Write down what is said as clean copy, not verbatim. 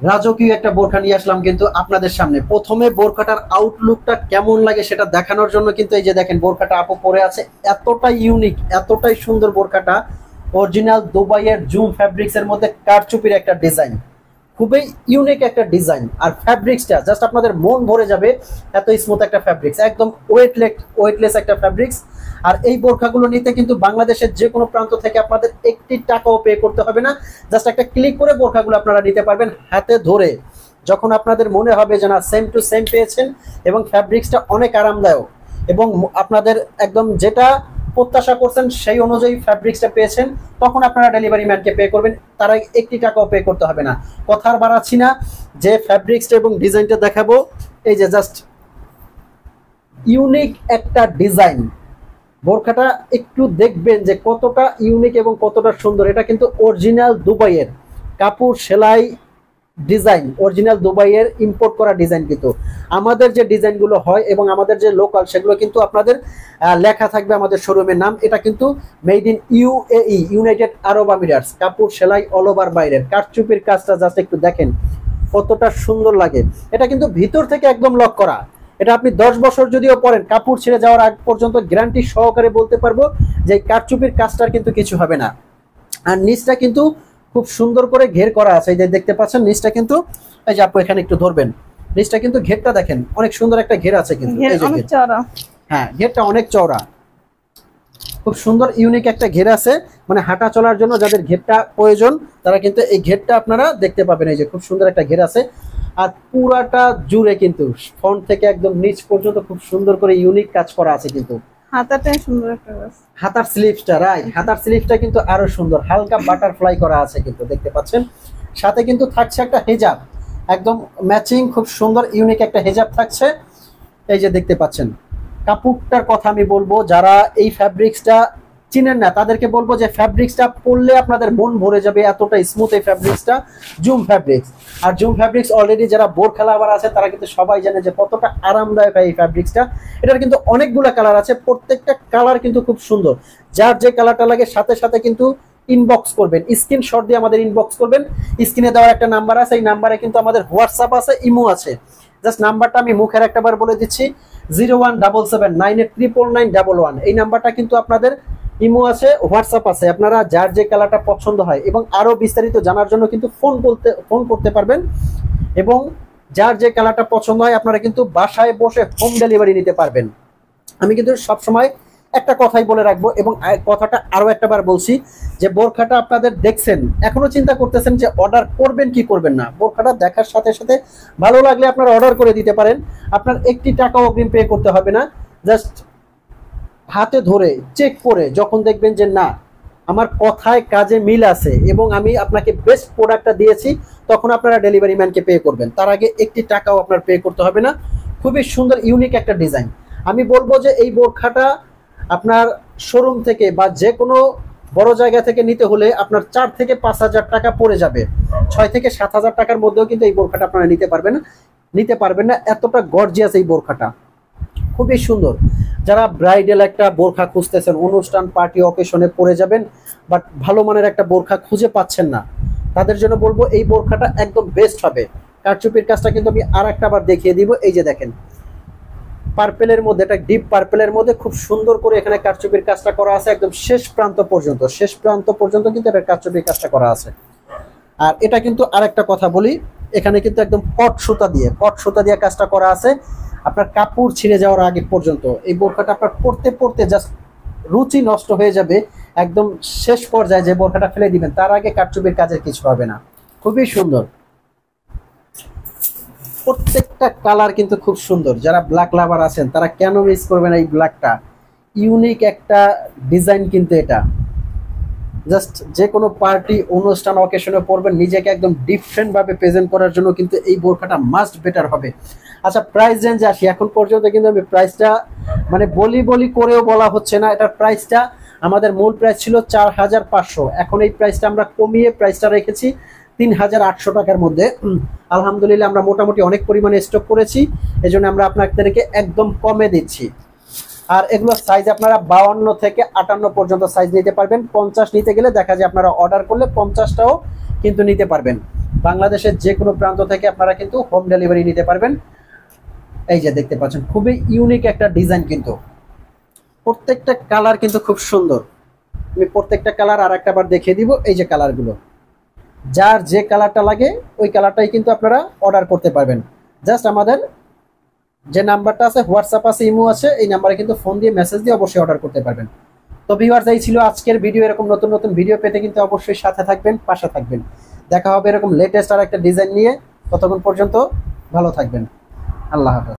রাজকীয় একটা বোরখা নিয়ে আসলাম কিন্তু আপনাদের সামনে। প্রথমে বোরখাটার আউটলুকটা কেমন লাগে সেটা দেখানোর জন্য কিন্তু এই যে দেখেন বোরখাটা আপু পরে আছে, এতটাই ইউনিক, এতটাই সুন্দর বোরখাটা। অরিজিনাল দুবাইয়ের জুম ফ্যাব্রিক্স এর মধ্যে কারচুপির একটা ডিজাইন, খুবই ইউনিক একটা ডিজাইন। আর ফ্যাব্রিক্সটা জাস্ট আপনাদের মন ভরে যাবে, এত স্মুথ একটা ফ্যাব্রিক্স, একদম ওয়েটলেস একটা ফ্যাব্রিক্স। আর এই বোরখাগুলো নিতে কিন্তু বাংলাদেশের যে কোনো প্রান্ত থেকে আপনাদের একটি টাকাও পে করতে হবে না, জাস্ট একটা ক্লিক করে বোরখাগুলো আপনারা নিতে পারবেন হাতে ধরে। যখন আপনাদের মনে হবে যে না সেম টু সেম পেয়েছেন এবং ফ্যাব্রিক্সটা অনেক আরামদায়ক এবং আপনাদের একদম যেটা প্রত্যাশা করছেন সেই অনুযায়ী ফ্যাব্রিক্সটা পেয়েছেন, তখন আপনারা ডেলিভারি ম্যানকে পে করবেন, তারা একটি টাকাও পে করতে হবে না। কথা আর বাড়াচ্ছি না, যে ফ্যাব্রিক্সটা এবং ডিজাইনটা দেখাবো, এই যে জাস্ট ইউনিক একটা ডিজাইন। বোরখাটা একটু দেখবেন যে কতটা ইউনিক এবং কতটা সুন্দর। এটা কিন্তু অরিজিনাল দুবাইয়ের কাপড় সেলাই ডিজাইন, অরিজিনাল দুবাইয়ের ইম্পোর্ট করা ডিজাইন। কিন্তু আমাদের যে ডিজাইনগুলো হয় এবং আমাদের যে লোকাল, সেগুলো কিন্তু আপনাদের লেখা থাকবে আমাদের শোরুমের নাম। এটা কিন্তু made in UAE, United Arab Emirates, কাপড় সেলাই অল ওভার বাইরের। কারচুপির কাজটা জাস্ট একটু দেখেন কতটা সুন্দর লাগে। এটা কিন্তু ভিতর থেকে একদম লক করা। এটা আপনি 10 বছর যদিও পরেন, কাপড় ছিঁড়ে যাওয়ার আগ পর্যন্ত গ্যারান্টি সহকারে বলতে পারবো যে কারচুপির কাজটার কিন্তু কিছু হবে না। আর নিচটা কিন্তু খুব সুন্দর করে ঘের করা আছে, এই যে দেখতে পাচ্ছেন নিচটা কিন্তু, এই যে আপু এখানে একটু ধরবেন, নিচটা কিন্তু ঘেরটা দেখেন অনেক সুন্দর একটা ঘের আছে কিন্তু, এই যে হ্যাঁ ঘেরটা অনেক চওড়া, খুব সুন্দর ইউনিক একটা ঘের আছে। মানে হাঁটা চলার জন্য যাদের ঘেরটা প্রয়োজন তারা কিন্তু এই ঘেরটা আপনারা দেখতে পাবেন। এই যে খুব সুন্দর একটা ঘের আছে। আর পুরাটা জুড়ে কিন্তু ফ্রন্ট থেকে একদম নিচ পর্যন্ত খুব সুন্দর করে ইউনিক কাজ করা আছে। কিন্তু হাতাটাই সুন্দর একটা কাজ, হাতার স্লিভসটা, রাইট, হাতার স্লিভসটা কিন্তু আরো সুন্দর, হালকা বাটারফ্লাই করা আছে কিন্তু দেখতে পাচ্ছেন। সাথে কিন্তু থাকছে একটা হেজাব, একদম ম্যাচিং, খুব সুন্দর ইউনিক একটা হেজাব থাকছে। এই যে দেখতে পাচ্ছেন কাপড়টার কথা আমি বলবো, যারা এই ফ্যাব্রিক্সটা চিনেন না তাদেরকে বলবো যে ফ্যাব্রিক্সটা পরলে আপনাদের মন ভরে যাবে, এতটা স্মুথ এই ফ্যাব্রিক্সটা, জুম ফ্যাব্রিক্স। আর জুম ফ্যাব্রিক্স অলরেডি যারা বোরখা লাভার আছে তারা কিন্তু সবাই জানে যে কতটা আরামদায়ক এই ফ্যাব্রিক্সটা। এটার কিন্তু অনেকগুলো কালার আছে, প্রত্যেকটা কালার কিন্তু খুব সুন্দর। যার যে কালারটা লাগে সাথে সাথে কিন্তু ইনবক্স করবেন, স্ক্রিনশট দিয়ে আমাদের ইনবক্স করবেন। স্ক্রিনে দেওয়ার একটা নাম্বার আছে, এই নাম্বারে কিন্তু আমাদের হোয়াটসঅ্যাপ আছে, ইমো আছে। জাস্ট নাম্বারটা আমি মুখের একটাবার বলে দিচ্ছি, 01779899911। এই নাম্বারটা কিন্তু আপনাদের ইমো আছে, হোয়াটসঅ্যাপ আছে। আপনারা যার যে কালারটা পছন্দ হয় এবং আরো বিস্তারিত জানার জন্য কিন্তু ফোন করতে পারবেন। এবং যার যে কালারটা পছন্দ হয় আপনারা কিন্তু বাসায় বসে হোম ডেলিভারি নিতে পারবেন। আমি কিন্তু সবসময় একটা কথাই বলে রাখবো এবং কথাটা আরো একটাবার বলছি, যে বোরখাটা আপনাদের দেখছেন, এখনো চিন্তা করতেছেন যে অর্ডার করবেন কি করবেন না। বোরখাটা দেখার সাথে সাথে ভালো লাগলে আপনারা অর্ডার করে দিতে পারেন, আপনার একটি টাকাও অগ্রিম পে করতে হবে না। জাস্ট হাতে ধরে চেক করে যখন দেখবেন যে না আমার কথায় কাজে মিল আছে এবং আমি আপনাকে বেস্ট প্রোডাক্টটা দিয়েছি, তখন আপনারা ডেলিভারি ম্যানকে পে করবেন। তার আগে একটি টাকাও আপনার পে করতে হবে না। খুবই সুন্দর ইউনিক একটা ডিজাইন। আমি বলবো যে এই বোরখাটা আপনার শোরুম থেকে বা যে কোনো বড় জায়গা থেকে নিতে হলে আপনার 4 থেকে 5,000 টাকা পড়ে যাবে, 6 থেকে 7,000 টাকার মধ্যেও কিন্তু এই বোরখাটা আপনারা নিতে পারবেন না। এতটা গর্জিয়াস এই বোরখাটা, খুবই সুন্দর। যারা ব্রাইডাল একটা বোরখা খুঁজতেছেন, অনুষ্ঠান পার্টি অকেশনে পরে যাবেন, বাট ভালো মানের একটা বোরখা খুঁজে পাচ্ছেন না, তাদের জন্য বলবো এই বোরখাটা একদম বেস্ট হবে। কারচুপির কাজটা কিন্তু আমি আর একটা বার দেখিয়ে দিব। এই যে দেখেন পার্পেলের মধ্যে, এটা ডিপ পার্পেলের মধ্যে খুব সুন্দর করে এখানে কারচুপির কাজটা করা আছে, একদম শেষ প্রান্ত পর্যন্ত কিন্তু এটা কারচুপির কাজটা করা আছে। আর এটা কিন্তু আরেকটা কথা বলি, এখানে কিন্তু একদম কট সুতা দিয়ে কাজটা করা আছে। আপনার কাপড় ছিঁড়ে যাওয়ার আগে পর্যন্ত এই বোরখাটা আপনার পরতে পরতে জাস্ট রুচি নষ্ট হয়ে যাবে। একদম শেষ পর্যায়ে যে বোরখাটা ফেলে দিবেন তার আগে কারচুপির কাজের কিছু হবে না। খুবই সুন্দর, প্রত্যেকটা কালার কিন্তু খুব সুন্দর। যারা ব্ল্যাক লাভার আছেন তারা কেন মিস করবেন এই ব্ল্যাকটা, ইউনিক একটা ডিজাইন কিন্তু এটা। জাস্ট যে কোনো পার্টি অনুষ্ঠান অকেশনে পরবেন, নিজেকে একদম ডিফারেন্ট ভাবে প্রেজেন্ট করার জন্য কিন্তু এই বোরখাটা মাস্ট বেটার হবে। আচ্ছা প্রাইস রেঞ্জে আসি। এখন পর্যন্ত কিন্তু আমি প্রাইসটা মানে বলি করেও বলা হচ্ছে না। এটার প্রাইসটা আমাদের মূল প্রাইস ছিল 4,500, এখন এই প্রাইসটা আমরা কমিয়ে প্রাইসটা রেখেছি 3,800 টাকার মধ্যে। আলহামদুলিল্লাহ আমরা মোটামুটি অনেক পরিমাণে স্টক করেছি, এজন্য আমরা আপনাদেরকে একদম কমে দিচ্ছি। আর এগুলো সাইজ আপনারা 52 থেকে 58 পর্যন্ত সাইজ নিতে পারবেন। 50 নিতে গেলে দেখা যায় আপনারা অর্ডার করলে 50টাও কিন্তু নিতে পারবেন। বাংলাদেশের যে কোনো প্রান্ত থেকে আপনারা কিন্তু হোম ডেলিভারি নিতে পারবেন। এই যে দেখতে পাচ্ছেন খুবই ইউনিক একটা ডিজাইন, কিন্তু প্রত্যেকটা কালার কিন্তু খুব সুন্দর। আমি প্রত্যেকটা কালার আর একটা বার দেখিয়ে দিব। এই যে কালারগুলো, যার যে কালারটা লাগে ওই কালারটাই কিন্তু আপনারা অর্ডার করতে পারবেন। জাস্ট আমাদের যে নাম্বারটা আছে, হোয়াটসঅ্যাপ আছে, ইমো আছে, এই নাম্বারে কিন্তু ফোন দিয়ে মেসেজ দিয়ে অবশ্যই অর্ডার করতে পারবেন। তো ভিউয়ার্স, এই ছিল আজকের ভিডিও। এরকম নতুন নতুন ভিডিও পেতে কিন্তু অবশ্যই সাথে থাকবেন, পাশে থাকবেন। দেখা হবে এরকম লেটেস্ট আর একটা ডিজাইন নিয়ে। ততক্ষণ পর্যন্ত ভালো থাকবেন। আল্লাহ হাফেজ।